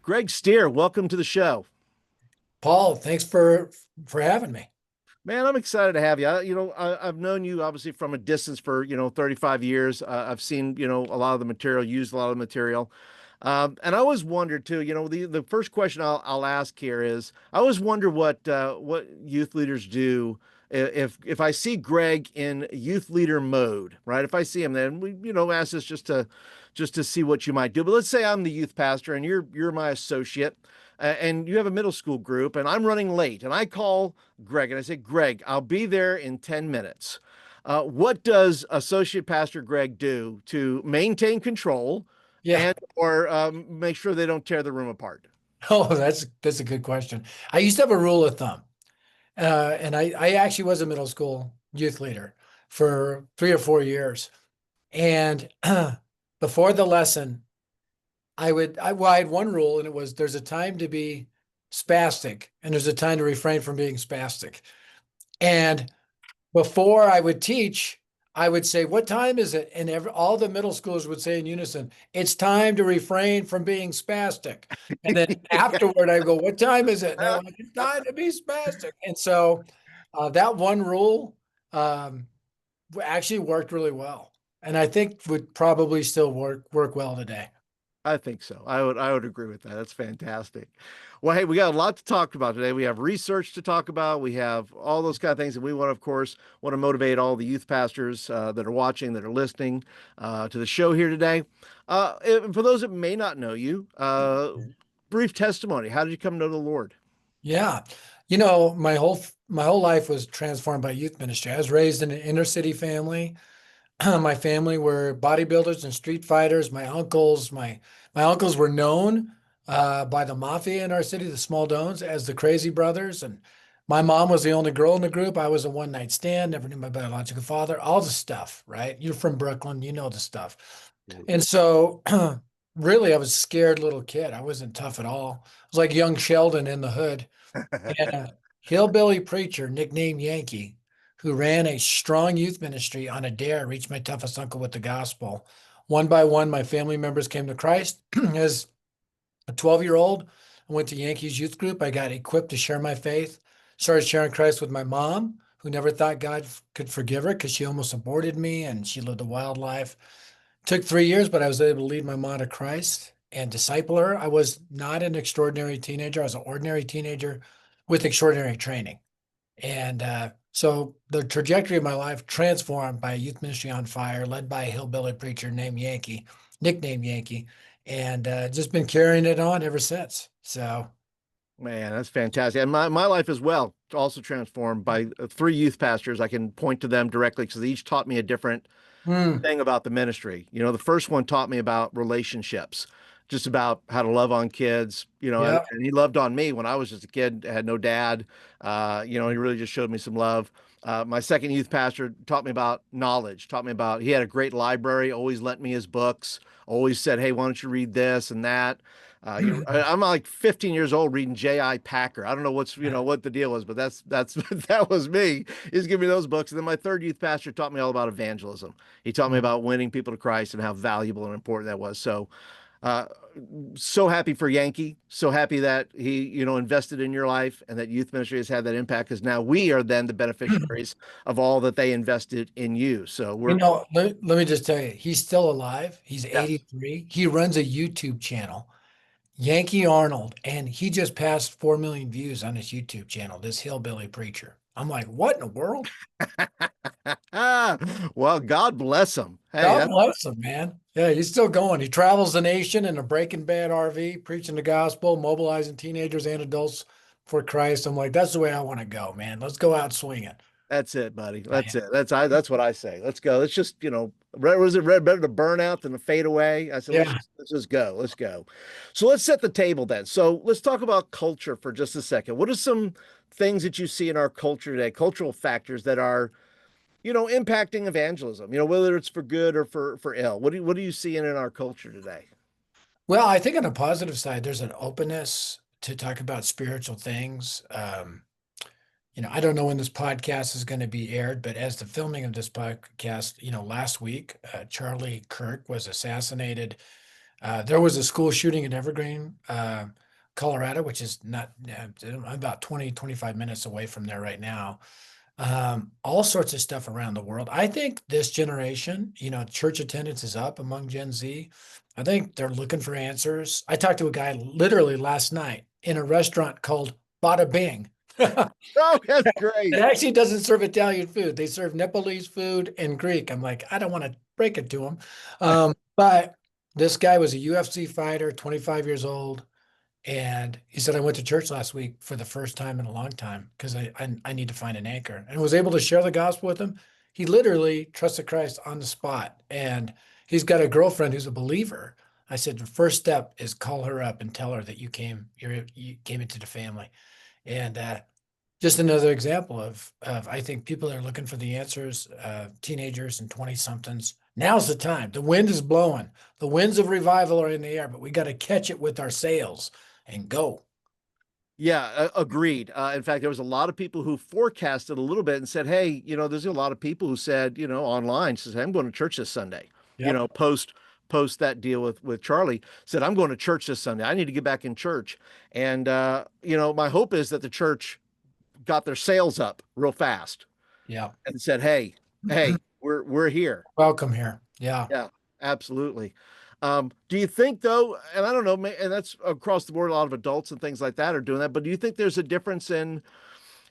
Greg Stier, welcome to the show. Paul, thanks for having me. Man, I'm excited to have you. I've known you obviously from a distance for, 35 years. I've seen, a lot of the material, used a lot of the material. And I always wondered too, the first question I'll ask here is I always wonder what youth leaders do if I see Greg in youth leader mode, right? If I see him, then we, ask this just to see what you might do. But let's say I'm the youth pastor and you're my associate, and you have a middle school group, and I'm running late, and I call Greg and I say, Greg, I'll be there in 10 minutes. What does Associate Pastor Greg do to maintain control Yeah. and or make sure they don't tear the room apart? Oh, that's a good question. I used to have a rule of thumb, and I actually was a middle school youth leader for 3 or 4 years. And before the lesson, I had one rule, and it was there's a time to be spastic, and there's a time to refrain from being spastic. And before I would teach, I would say, "What time is it?" And all the middle schoolers would say in unison, "It's time to refrain from being spastic." And then afterward, I go, "What time is it?" And they're like, "It's time to be spastic." And so that one rule um, actually worked really well, and I think would probably still work well today. I think so. I would agree with that. That's fantastic. Well, hey, we got a lot to talk about today. We have research to talk about. We have all those kind of things, and we want, of course, want to motivate all the youth pastors that are watching, that are listening to the show here today. For those that may not know you, brief testimony. How did you come to know the Lord? Yeah, my whole life was transformed by youth ministry. I was raised in an inner city family. My family were bodybuilders and street fighters. My uncles were known by the mafia in our city, the Small Dones, as the Crazy Brothers. And my mom was the only girl in the group. I was a one night stand. Never knew my biological father. All the stuff, right? You're from Brooklyn, you know the stuff. And so, really, I was a scared little kid. I wasn't tough at all. I was like young Sheldon in the hood. And a hillbilly preacher nicknamed Yankee, who ran a strong youth ministry on a dare, reached my toughest uncle with the gospel. One by one, my family members came to Christ. As a 12-year-old, I went to Yankees youth group. I got equipped to share my faith. Started sharing Christ with my mom, who never thought God could forgive her because she almost aborted me and she lived a wild life. Took 3 years, but I was able to lead my mom to Christ and disciple her. I was not an extraordinary teenager. I was an ordinary teenager with extraordinary training. And so the trajectory of my life transformed by a youth ministry on fire, led by a hillbilly preacher named Yankee, nicknamed Yankee, and just been carrying it on ever since. So, Man, that's fantastic. And my life as well, also transformed by three youth pastors. I can point to them directly because they each taught me a different mm, thing about the ministry. The first one taught me about relationships, just about how to love on kids, yeah. and he loved on me when I was just a kid, had no dad. He really just showed me some love. My second youth pastor taught me about knowledge, taught me about, he had a great library, always lent me his books, always said, hey, why don't you read this and that? I'm like 15 years old reading J.I. Packer. I don't know what the deal was, but that's that was me. He's giving me those books. And then my third youth pastor taught me all about evangelism. He taught me about winning people to Christ and how valuable and important that was. Uh, so happy for Yankee. So happy that he, invested in your life and that youth ministry has had that impact because now we are then the beneficiaries of all that they invested in you. So Let me just tell you, he's still alive. He's yes, 83. He runs a YouTube channel, Yankee Arnold, and he just passed 4 million views on his YouTube channel, this hillbilly preacher. I'm like, what in the world? well, God bless him. Hey, God that bless him, man. Yeah, he's still going. He travels the nation in a Breaking Bad RV, preaching the gospel, mobilizing teenagers and adults for Christ. I'm like, that's the way I want to go, man. Let's go out swinging. that's it, buddy. Yeah. That's it. That's what I say. Let's go. Let's just, was it red better to burn out than to fade away? I said, let's Yeah. just let's just go. Let's go. So let's set the table then. So let's talk about culture for just a second. What are some things that you see in our culture today, cultural factors that are, impacting evangelism, whether it's for good or for ill? What do you see in our culture today? Well, I think on the positive side, there's an openness to talk about spiritual things. I don't know when this podcast is going to be aired, but as the filming of this podcast, last week, Charlie Kirk was assassinated There was a school shooting in Evergreen, Colorado, which is not I'm about 20, 25 minutes away from there right now. All sorts of stuff around the world. I think this generation, church attendance is up among Gen Z. I think they're looking for answers. I talked to a guy literally last night in a restaurant called Bada Bing. Oh, that's It great. actually doesn't serve Italian food. They serve Nepalese food and Greek. I'm like, I don't want to break it to him. But this guy was a UFC fighter, 25 years old. And he said, I went to church last week for the first time in a long time because I need to find an anchor, and was able to share the gospel with him. He literally trusted Christ on the spot. And he's got a girlfriend who's a believer. I said, the first step is call her up and tell her that you came into the family. And just another example of I think people are looking for the answers, teenagers and 20 somethings. Now's the time. The wind is blowing. The winds of revival are in the air, but we got to catch it with our sails and go. Yeah, agreed. In fact, there was a lot of people who forecasted a little bit and said, "Hey, there's a lot of people who said, online, says, hey, I'm going to church this Sunday." Yep. Post that deal with Charlie, said, "I'm going to church this Sunday. I need to get back in church." And my hope is that the church got their sails up real fast Yeah. and said, "Hey, we're here." Welcome here. Yeah. Yeah, absolutely. Do you think though, and I don't know, and that's across the board, a lot of adults and things like that are doing that, but do you think there's a difference in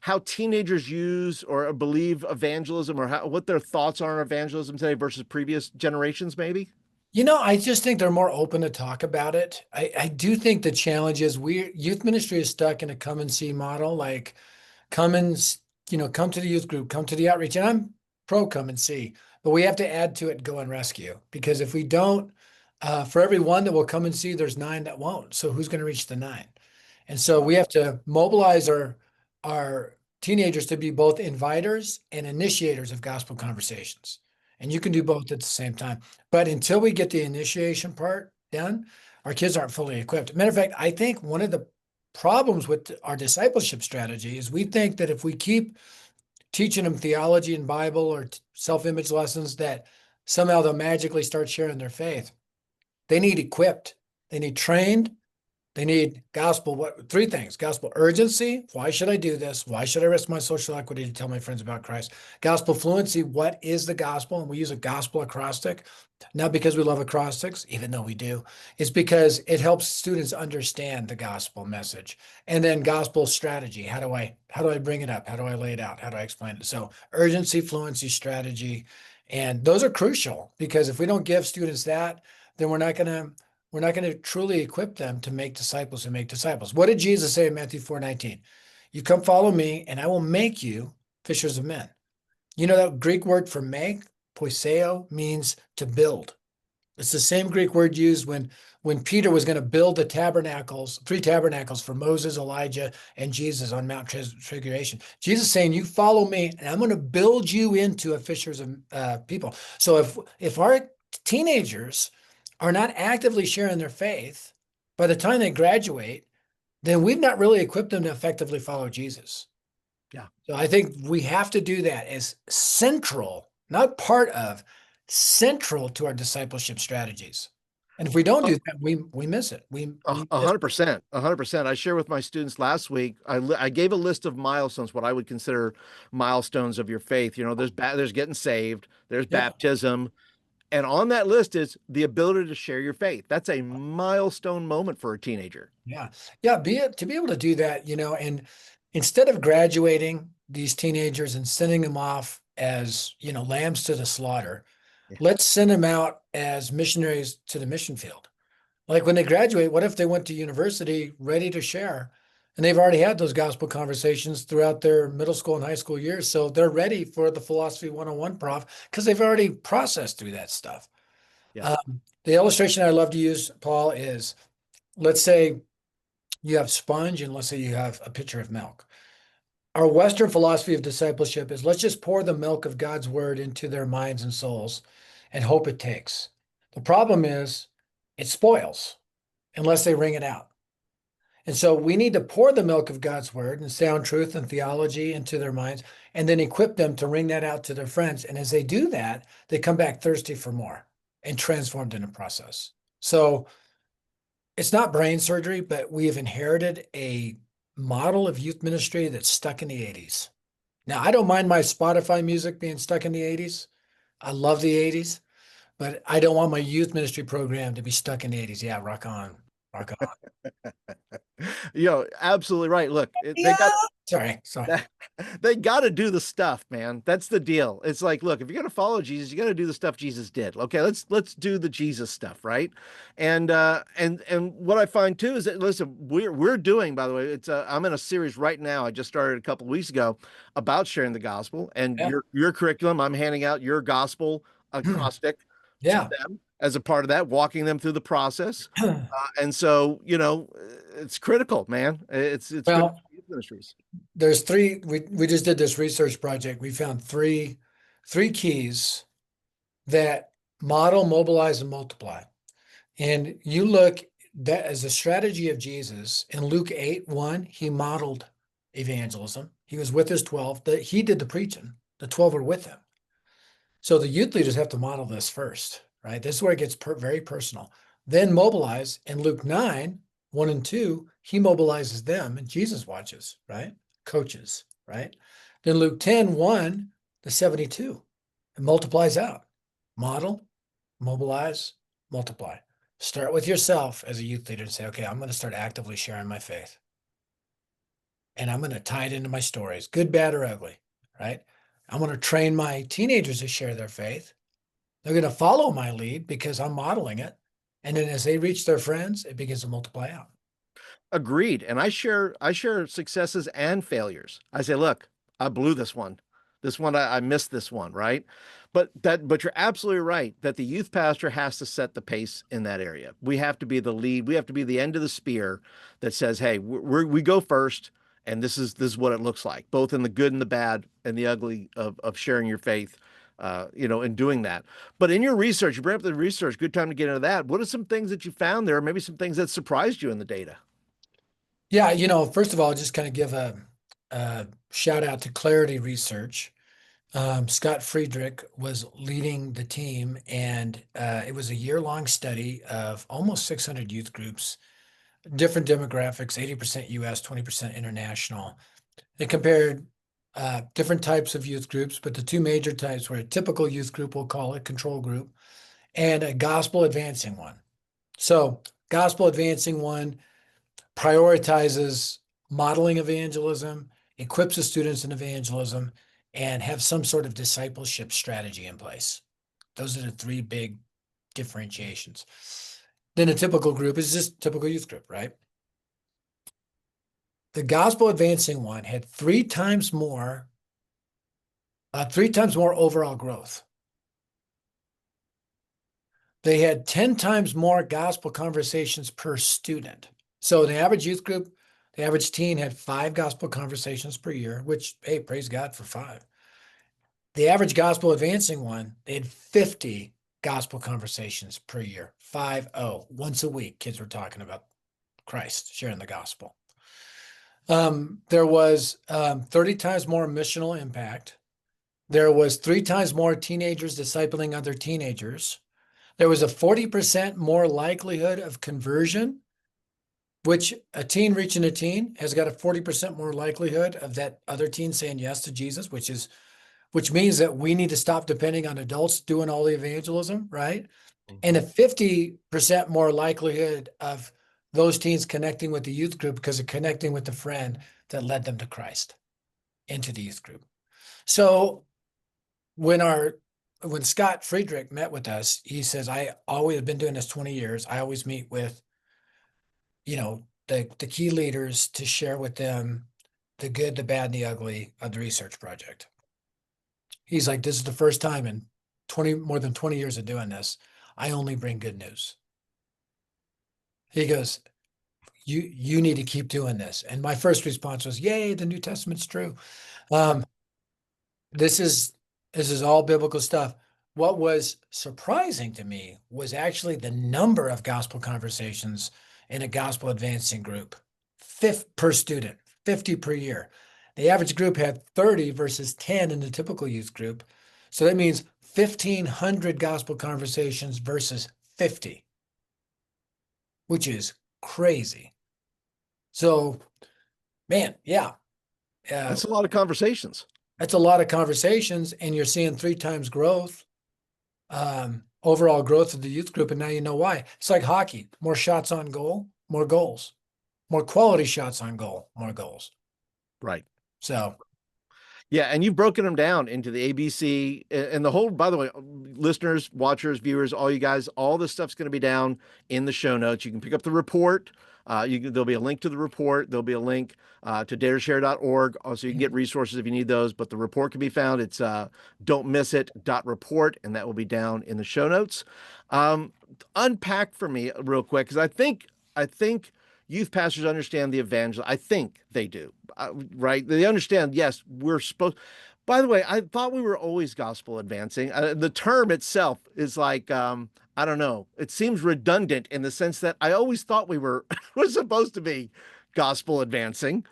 how teenagers use or believe evangelism, or what their thoughts are on evangelism today versus previous generations, maybe? I just think they're more open to talk about it. I do think the challenge is youth ministry is stuck in a come and see model. Like, come and come to the youth group, come to the outreach, and I'm pro come and see, but we have to add to it, go and rescue, because if we don't, for every one that will come and see, there's nine that won't. So who's going to reach the nine? And so we have to mobilize our teenagers to be both inviters and initiators of gospel conversations, and you can do both at the same time. But until we get the initiation part done, our kids aren't fully equipped. Matter of fact, I think one of the problems with our discipleship strategy is we think that if we keep teaching them theology and Bible or self-image lessons, that somehow they'll magically start sharing their faith. They need equipped, they need trained, they need gospel. What three things? Gospel urgency. Why should I do this? Why should I risk my social equity to tell my friends about Christ? Gospel fluency. What is the gospel? And we use a gospel acrostic, not because we love acrostics, even though we do. It's because it helps students understand the gospel message. And then gospel strategy. How do I bring it up? How do I lay it out? How do I explain it? So urgency, fluency, strategy. And those are crucial, because if we don't give students that, then we're not going to truly equip them to make disciples and make disciples. What did Jesus say in Matthew 4:19? You come follow me, and I will make you fishers of men. That Greek word for make, poiseo, means to build. It's the same Greek word used when Peter was going to build the tabernacles, three tabernacles for Moses, Elijah, and Jesus on Mount Transfiguration. Jesus saying, "You follow me, and I'm going to build you into a fishers of people." So if our teenagers are not actively sharing their faith, by the time they graduate, then we've not really equipped them to effectively follow Jesus. Yeah. So I think we have to do that as central, not part of, central to our discipleship strategies. And if we don't A do that, we miss it. We a miss. hundred percent, 100%. I share with my students last week. I gave a list of milestones, what I would consider milestones of your faith. There's getting saved, there's Yeah. baptism, and on that list is the ability to share your faith. That's a milestone moment for a teenager. Yeah. Yeah. To be able to do that, and instead of graduating these teenagers and sending them off as, lambs to the slaughter, Yeah. let's send them out as missionaries to the mission field. Like when they graduate, what if they went to university ready to share? And they've already had those gospel conversations throughout their middle school and high school years. So they're ready for the philosophy 101 prof because they've already processed through that stuff. Yeah. The illustration I love to use, Paul, is, let's say you have sponge and let's say you have a pitcher of milk. Our Western philosophy of discipleship is, let's just pour the milk of God's word into their minds and souls and hope it takes. The problem is it spoils unless they wring it out. And so we need to pour the milk of God's word and sound truth and theology into their minds, and then equip them to wring that out to their friends. And as they do that, they come back thirsty for more and transformed in the process. So it's not brain surgery, but we have inherited a model of youth ministry that's stuck in the 80s. Now, I don't mind my Spotify music being stuck in the 80s. I love the 80s, but I don't want my youth ministry program to be stuck in the 80s. Yeah, rock on. Rock on. Absolutely right. Look, they Yeah. got Sorry. they got to do the stuff, man. That's the deal. It's like, look, if you're gonna follow Jesus, you got to do the stuff Jesus did. Okay, let's do the Jesus stuff, right? And what I find too is that, listen, we're doing, by the way, it's I'm in a series right now. I just started a couple of weeks ago about sharing the gospel and Yeah. your curriculum. I'm handing out your gospel acrostic to Yeah. them as a part of that, walking them through the process. And so, it's critical, man. It's critical Well, for youth ministries. there's three. We just did this research project. We found three keys that model, mobilize, and multiply. And you look that as a strategy of Jesus in Luke 8:1, he modeled evangelism. He was with his 12. He did the preaching. The 12 were with him. So the youth leaders have to model this first, right? This is where it gets very personal. Then mobilize in Luke 9:1 and 2, he mobilizes them and Jesus watches, right? Coaches, right? Then Luke 10:1, the 72, it multiplies out. Model, mobilize, multiply. Start with yourself as a youth leader and say, okay, I'm going to start actively sharing my faith. And I'm going to tie it into my stories, good, bad, or ugly, right? I'm going to train my teenagers to share their faith. They're going to follow my lead because I'm modeling it. And then as they reach their friends, it begins to multiply out. Agreed. And I share successes and failures. I say, look, I blew this one. This one I missed this one, right? But you're absolutely right that the youth pastor has to set the pace in that area. We have to be the lead. We have to be the end of the spear that says, hey, we go first, and this is what it looks like, both in the good and the bad and the ugly of sharing your faith. And doing that. But in your research, you bring up the research. Good time to get into that. What are some things that you found there? Maybe some things that surprised you in the data? Yeah, first of all, just kind of give a shout out to Clarity Research. Scott Friedrich was leading the team, and it was a year-long study of almost 600 youth groups, different demographics, 80% US, 20% international. They compared different types of youth groups, but the two major types were a typical youth group, we'll call it control group, and a gospel advancing one. So, gospel advancing one prioritizes modeling evangelism, equips the students in evangelism, and have some sort of discipleship strategy in place. Those are the three big differentiations. Then a typical group is just typical youth group, right? The gospel advancing one had three times more overall growth. They had 10 times more gospel conversations per student. So the average youth group, the average teen had 5 gospel conversations per year, which, hey, praise God for 5. The average gospel advancing one, they had 50 gospel conversations per year. 5-0. Once a week, kids were talking about Christ, sharing the gospel. There was 30 times more missional impact. There was 3 times more teenagers discipling other teenagers. There was a 40% more likelihood of conversion, which a teen reaching a teen has got a 40% more likelihood of that other teen saying yes to Jesus, which means that we need to stop depending on adults doing all the evangelism, right? And a 50% more likelihood of those teens connecting with the youth group because of connecting with the friend that led them to Christ into the youth group. So when Scott Friedrich met with us, he says, I always have been doing this 20 years. I always meet with, the key leaders to share with them the good, the bad, and the ugly of the research project. He's like, this is the first time in more than 20 years of doing this, I only bring good news. He goes, you need to keep doing this. And my first response was, yay, the New Testament's true. Um, this is all biblical stuff. What was surprising to me was actually the number of gospel conversations in a gospel advancing group, per student, 50 per year. The average group had 30 versus 10 in the typical youth group. So that means 1,500 gospel conversations versus 50. which is crazy. So, man, yeah, uh, That's a lot of conversations. that's a lot of conversations, and you're seeing 3 times growth, overall growth of the youth group. And now you know why. It's like hockey: more shots on goal, more goals, more quality shots on goal, more goals. Right. So, Yeah, and you've broken them down into the ABC and the whole, by the way, listeners, watchers, viewers, all you guys, all this stuff's going to be down in the show notes. You can pick up the report. There'll be a link to the report. There'll be a link to dareshare.org. Also, you can get resources if you need those, but the report can be found. It's don't miss it report, and that will be down in the show notes. Unpack for me real quick, because I think youth pastors understand the evangel. I think they do, right? They understand. Yes, we're supposed. By the way, I thought we were always gospel advancing. The term itself is like I don't know. It seems redundant in the sense that I always thought we were was supposed to be gospel advancing,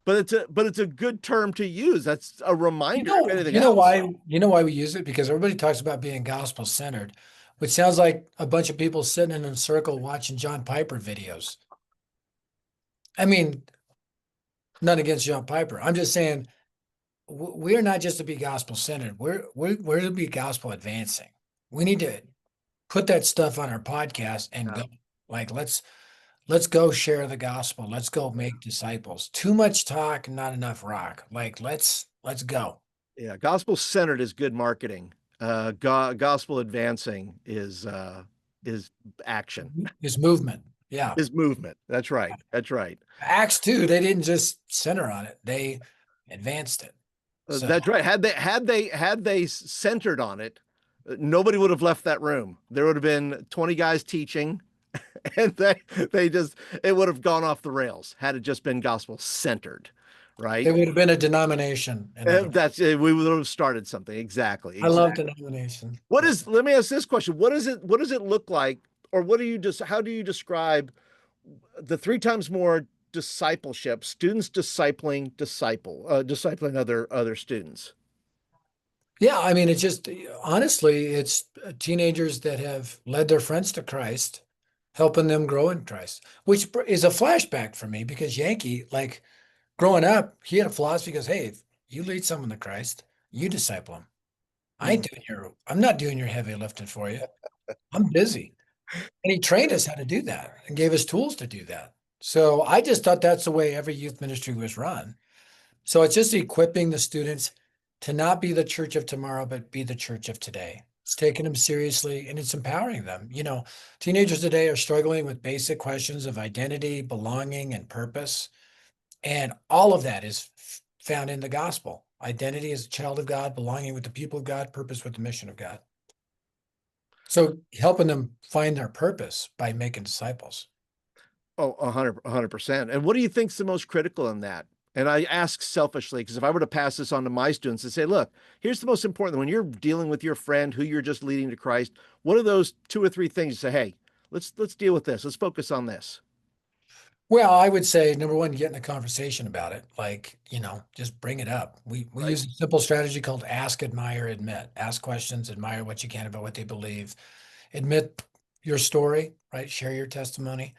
but it's a good term to use. That's a reminder, if anything else. you know why we use it? Because everybody talks about being gospel centered, which sounds like a bunch of people sitting in a circle watching John Piper videos. I mean, none against John Piper. I'm just saying we're not just to be gospel centered. We're to be gospel advancing. We need to put that stuff on our podcast and Uh, go. Like let's go share the gospel. Let's go make disciples. Too much talk, not enough rock. Like let's go. yeah, gospel centered is good marketing. Gospel advancing is action, It's movement. Yeah. is movement. That's right. That's right. Acts 2, they didn't just center on it. They advanced it. So That's right. Had they centered on it, nobody would have left that room. There would have been 20 guys teaching, and they just it would have gone off the rails had it just been gospel centered, right? it would have been a denomination, in other words. We would have started something. Exactly. I love Exactly. denomination. What is? Let me ask this question. What does it look like, or what do you just? How do you describe the 3 times more discipleship? Students discipling other students. Yeah, I mean, it's just honestly, it's teenagers that have led their friends to Christ, helping them grow in Christ, which is a flashback for me because Yankee, like growing up, he had a philosophy goes, hey, if you lead someone to Christ, you disciple them. I'm not doing your heavy lifting for you. I'm busy. And he trained us how to do that and gave us tools to do that. So I just thought that's the way every youth ministry was run. So it's just equipping the students to not be the church of tomorrow, but be the church of today. It's taking them seriously and it's empowering them. Teenagers today are struggling with basic questions of identity, belonging, and purpose. And all of that is found in the gospel. Identity as a child of God, belonging with the people of God, purpose with the mission of God. So helping them find their purpose by making disciples. Oh, 100%. And what do you think's the most critical in that? And I ask selfishly, because if I were to pass this on to my students and say, look, here's the most important, when you're dealing with your friend who you're just leading to Christ, what are those 2 or 3 things you say, hey, let's deal with this. Let's focus on this. Well, I would say number one, get in a conversation about it. Like, just bring it up. We Right. use a simple strategy called ask, admire, admit. Ask questions, admire what you can about what they believe. Admit your story, right? Share your testimony,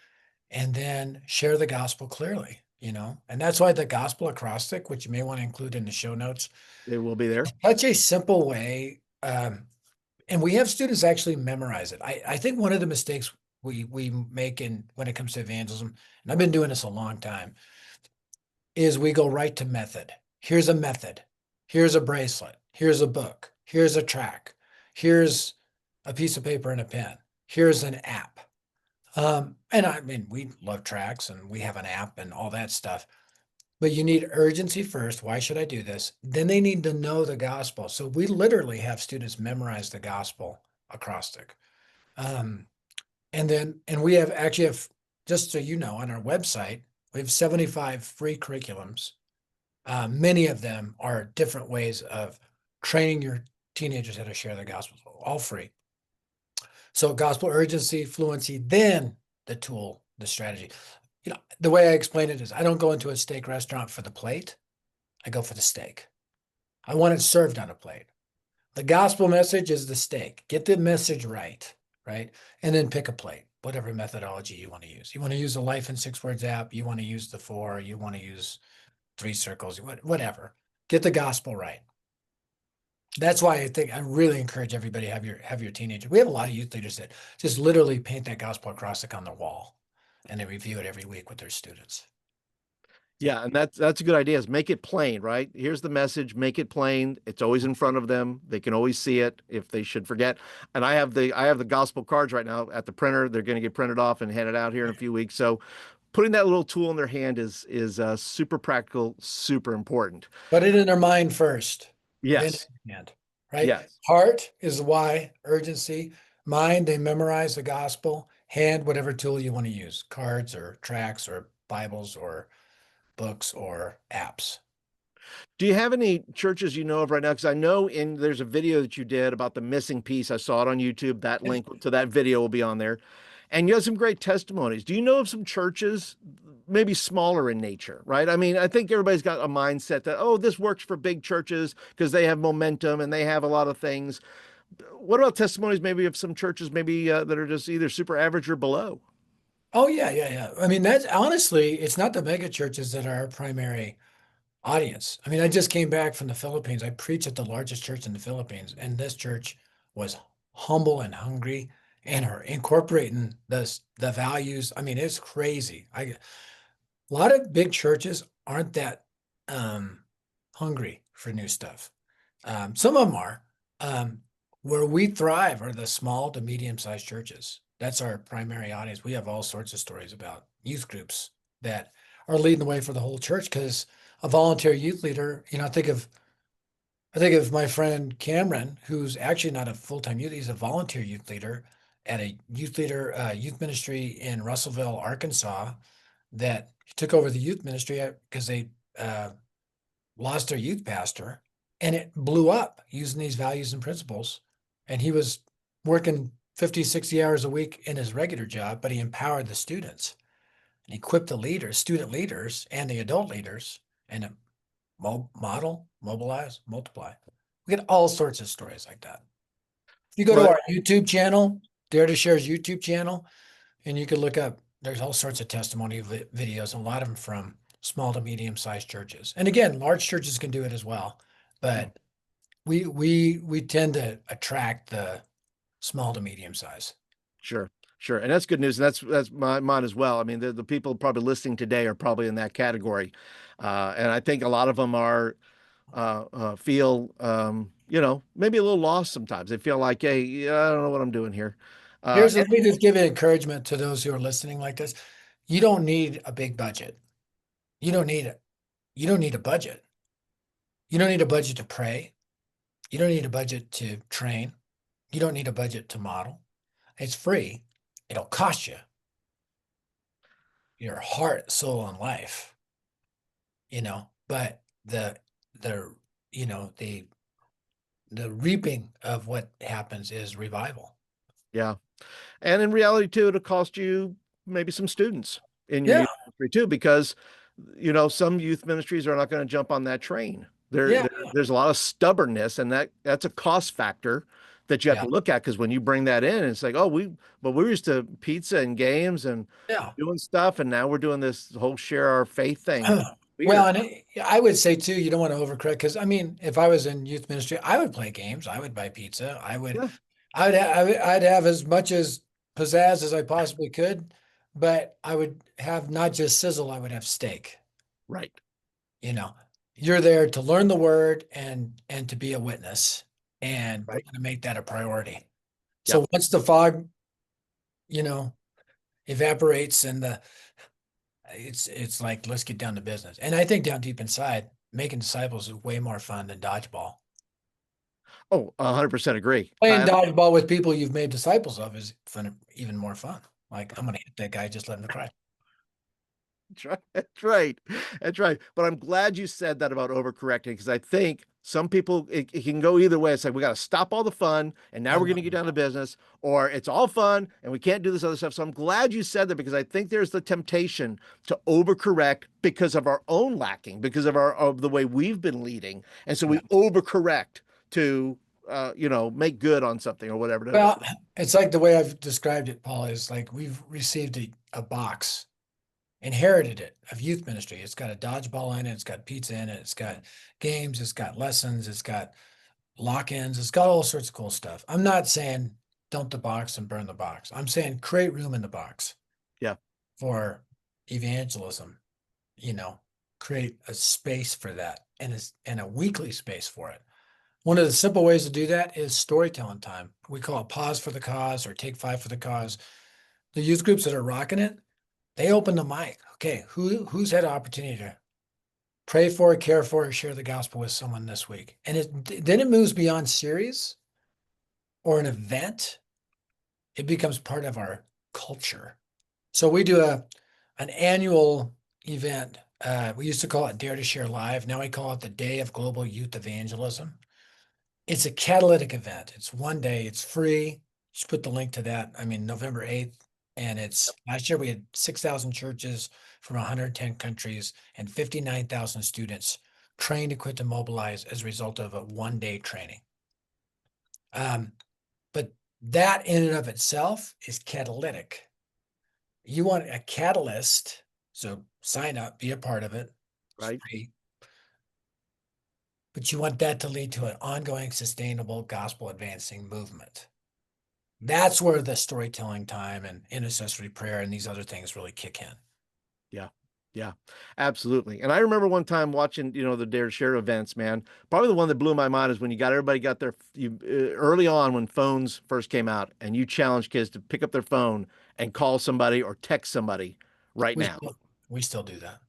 and then share the gospel clearly. And that's why the gospel acrostic, which you may want to include in the show notes, It will be there. such a simple way. And we have students actually memorize it. I think one of the mistakes we make when it comes to evangelism, and I've been doing this a long time, is we go right to method. Here's a method. Here's a bracelet. Here's a book. Here's a track. Here's a piece of paper and a pen. Here's an app. And I mean, we love tracks and we have an app and all that stuff. But you need urgency first. Why should I do this? Then they need to know the gospel. So we literally have students memorize the gospel acrostic. Um, and we actually have, just so you know, on our website, we have 75 free curriculums. Many of them are different ways of training your teenagers how to share the gospel, all free. So gospel urgency, fluency, then the tool, the strategy. The way I explain it is I don't go into a steak restaurant for the plate. I go for the steak. I want it served on a plate. The gospel message is the steak. Get the message right, right? And then pick a plate. whatever methodology you want to use. You want to use the Life in 6 Words app, you want to use the four, you want to use three circles, whatever. Get the gospel right. That's why I think I really encourage everybody to have your teenager. We have a lot of youth leaders that just literally paint that gospel acrostic on their wall and they review it every week with their students. So Yeah, and that's a good idea. Is make it plain, right? Here's the message, make it plain. It's always in front of them. They can always see it if they should forget. And I have the gospel cards right now at the printer. They're going to get printed off and handed out here in a few weeks. So putting that little tool in their hand is super practical, super important. put it in their mind first, then Yes. in hand, right? Yes. Heart is the why, urgency. Mind, they memorize the gospel. Hand, whatever tool you want to use, cards or tracks or Bibles or books or apps. Do you have any churches you know of right now? Because I know there's a video that you did about the missing piece. I saw it on YouTube. That link to that video will be on there. And you have some great testimonies. Do you know of some churches, maybe smaller in nature, right? I mean, I think everybody's got a mindset that, oh, this works for big churches because they have momentum and they have a lot of things. What about testimonies maybe of some churches maybe that are just either super average or below? Oh yeah, yeah, yeah. I mean, that's honestly, it's not the mega churches that are our primary audience. I mean, I just came back from the Philippines. I preached at the largest church in the Philippines, and this church was humble and hungry and are incorporating the values. I mean, it's crazy. A lot of big churches aren't that um, hungry for new stuff. Some of them are. Um, where we thrive are the small to medium-sized churches. That's our primary audience. We have all sorts of stories about youth groups that are leading the way for the whole church because a volunteer youth leader, I think of my friend Cameron, who's actually not a full-time youth, he's a volunteer youth leader at a youth ministry in Russellville, Arkansas, that took over the youth ministry because they lost their youth pastor and it blew up using these values and principles. And he was working 50, 60 hours a week in his regular job, but he empowered the students and equipped the leaders, student leaders, and the adult leaders, and model, mobilize, multiply. We get all sorts of stories like that. If you go to Well, our YouTube channel, Dare to Share's YouTube channel, and you can look up, there's all sorts of testimony videos, a lot of them from small to medium sized churches. And again, large churches can do it as well, but we tend to attract the small to medium size. sure, sure, and that's good news. And that's mine as well. I mean, the people probably listening today are probably in that category, and I think a lot of them are feel maybe a little lost sometimes. They feel like, hey, yeah, I don't know what I'm doing here. Let me just give an encouragement to those who are listening like this. You don't need a big budget. You don't need it. You don't need a budget. You don't need a budget to pray. You don't need a budget to train. You don't need a budget to model. It's free. It'll cost you your heart, soul, and life, but the, the reaping of what happens is revival. Yeah. And in reality, too, it'll cost you maybe some students in your Yeah. youth ministry, too, because, some youth ministries are not going to jump on that train. Yeah. There's a lot of stubbornness, and that's a cost factor that you have Yeah. to look at because when you bring that in, it's like, oh, we're used to pizza and games and Yeah. doing stuff, and now we're doing this whole share our faith thing. Well, Weird. and I would say too, you don't want to overcorrect because I mean, if I was in youth ministry, I would play games. I would buy pizza. Yeah. I'd have as much as pizzazz as I possibly could, but I would have not just sizzle. I would have steak. Right. You know, you're there to learn the word and to be a witness, and we're Right. going to make that a priority. Yeah. So once the fog, you know, evaporates and it's like let's get down to business. And I think down deep inside, making disciples is way more fun than dodgeball. Oh, 100% agree. Playing dodgeball with people you've made disciples of is fun, even more fun. Like I'm gonna hit that guy, just let him cry. That's right. That's right. That's right. But I'm glad you said that about overcorrecting because I think some people it can go either way. It's like we got to stop all the fun and now I we're know. going to get down to business, or it's all fun and we can't do this other stuff. So I'm glad you said that because I think there's the temptation to overcorrect because of our own lacking, because of the way we've been leading, and so Yeah. we overcorrect to make good on something or whatever. Well, it's like the way I've described it, Paul, is like we've received a box, inherited it of youth ministry. It's got a dodgeball in it, it's got pizza in it, it's got games, it's got lessons, it's got lock-ins, it's got all sorts of cool stuff. I'm not saying dump the box and burn the box. I'm saying create room in the box Yeah, for evangelism, you know, create a space for that and a weekly space for it. One of the simple ways to do that is storytelling time. We call it pause for the cause or take five for the cause. The youth groups that are rocking it, they open the mic. Okay, who's had an opportunity to pray for, care for, or share the gospel with someone this week? And then it moves beyond series or an event. It becomes part of our culture. So we do an annual event. We used to call it Dare to Share Live. Now we call it the Day of Global Youth Evangelism. It's a catalytic event. It's one day. It's free. Just put the link to that. I mean, November 8th. And it's last year we had 6,000 churches from 110 countries and 59,000 students trained, equipped, and mobilized as a result of a one-day training. But that in and of itself is catalytic. You want a catalyst, so sign up, be a part of it. It's right. free. But you want that to lead to an ongoing, sustainable, gospel advancing movement. That's where the storytelling time and intercessory prayer and these other things really kick in. Yeah. Yeah, absolutely. And I remember one time watching, the Dare Share events, man. Probably the one that blew my mind is when everybody got early on when phones first came out and you challenged kids to pick up their phone and call somebody or text somebody right We now. still, we still do that.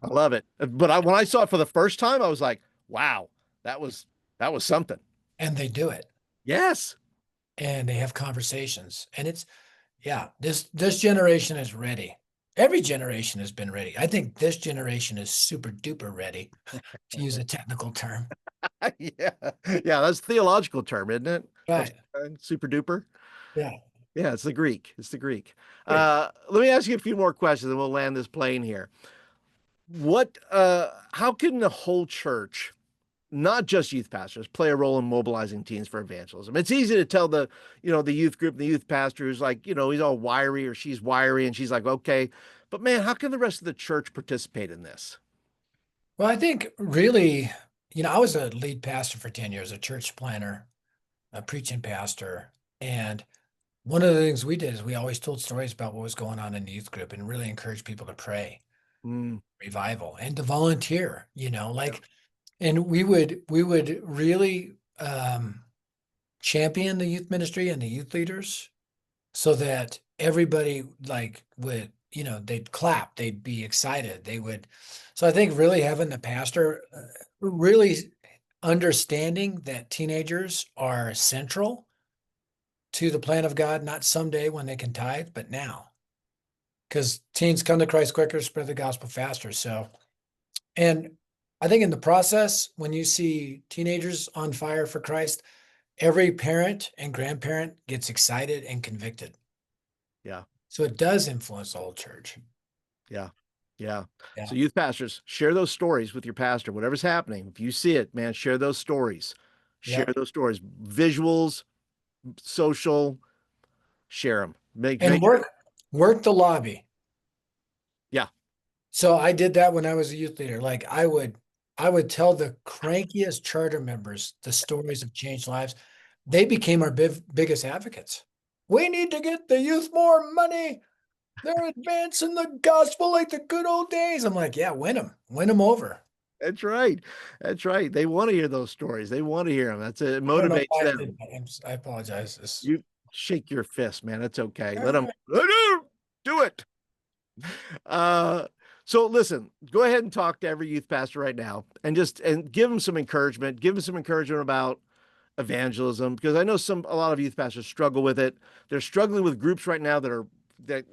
I love it. But when I saw it for the first time, I was like, wow, that was that was something. And they do it. Yes. And they have conversations. And yeah, this generation is ready. Every generation has been ready. I think this generation is super duper ready, to use a technical term. Yeah. Yeah, that's a theological term, isn't it? Of Right. super duper. Yeah. Yeah, it's the Greek. It's the Greek. Great. Let me ask you a few more questions and we'll land this plane here. How can the whole church, not just youth pastors, play a role in mobilizing teens for evangelism? It's easy to tell the youth group, the youth pastor who's like, he's all wiry or she's wiry and she's like, okay, but man, how can the rest of the church participate in this? Well, I think really, I was a lead pastor for 10 years, a church planner, a preaching pastor. And one of the things we did is we always told stories about what was going on in the youth group and really encouraged people to pray, Mm, revival, and to volunteer, yeah, and we would really champion the youth ministry and the youth leaders so that everybody like would, they'd clap, they'd be excited, they would. So I think really having the pastor really understanding that teenagers are central to the plan of God, not someday when they can tithe, but now. Because teens come to Christ quicker, spread the gospel faster. So, and I think in the process, when you see teenagers on fire for Christ, every parent and grandparent gets excited and convicted. yeah, So it does influence the whole church. yeah, yeah. Yeah. So youth pastors, share those stories with your pastor, whatever's happening. If you see it, man, share those stories. Share Yep. those stories, visuals, social, share them. And Make sure. work the lobby. Yeah, So I did that when I was a youth leader. Like I would tell the crankiest charter members the stories of changed lives. They became our biggest advocates. We need to get the youth more money. They're advancing the gospel like the good old days. I'm like, yeah, win them over. that's right. That's right. They want to hear those stories. They want to hear them. That's it. It I don't know motivates why I them. did that. I apologize. You shake your fist, man. It's okay. Let them do it. Uh, so listen, go ahead and talk to every youth pastor right now and give them some encouragement. Give them some encouragement about evangelism because I know a lot of youth pastors struggle with it. They're struggling with groups right now that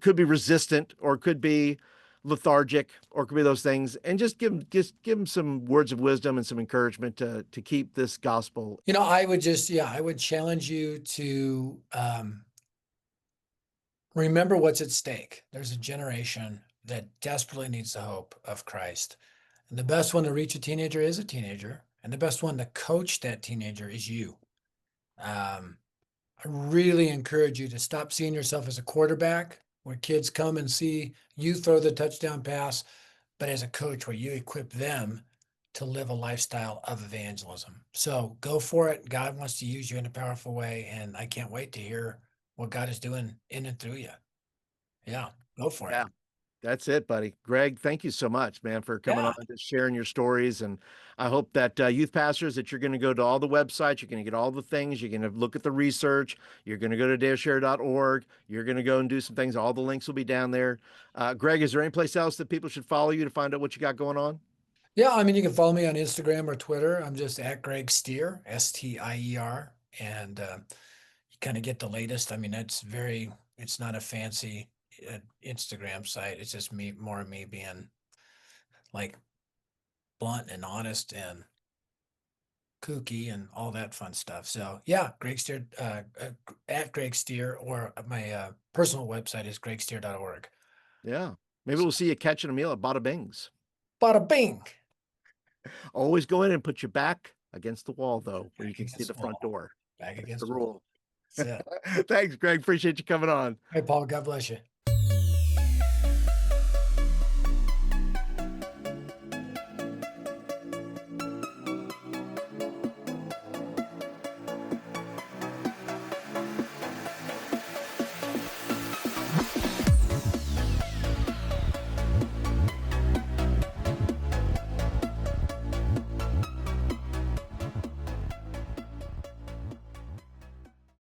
could be resistant or could be lethargic or could be those things and just give them some words of wisdom and some encouragement to keep this gospel. I would challenge you to remember what's at stake. There's a generation that desperately needs the hope of Christ. And the best one to reach a teenager is a teenager. And the best one to coach that teenager is you. Um, I really encourage you to stop seeing yourself as a quarterback where kids come and see you throw the touchdown pass, but as a coach where you equip them to live a lifestyle of evangelism. So go for it. God wants to use you in a powerful way. And I can't wait to hear what God is doing in and through you. Yeah, go for it. Yeah. That's it, buddy. Greg, thank you so much, man, for coming on Yeah. and just sharing your stories. And I hope that youth pastors, that you're going to go to all the websites, you're going to get all the things, you're going to look at the research, you're going to go to dareshare.org, you're going to go and do some things. All the links will be down there. Greg, is there any place else that people should follow you to find out what you got going on? Yeah. I mean, you can follow me on Instagram or Twitter. I'm just at Greg Stier, Stier. And you kind of get the latest. I mean, it's not a fancy Instagram site. It's just me, more of me being like blunt and honest and kooky and all that fun stuff. So yeah, Greg Steer, at Greg Steer, or my personal website is gregsteer.org. Yeah. Maybe So we'll see you catching a meal at Bada Bing's. bada bing, Always go in and put your back against the wall, though, where you back can see against the the front wall, door. back That's the against the wall. rule. That's it. Thanks, Greg. Appreciate you coming on. Hey, Paul, God bless you.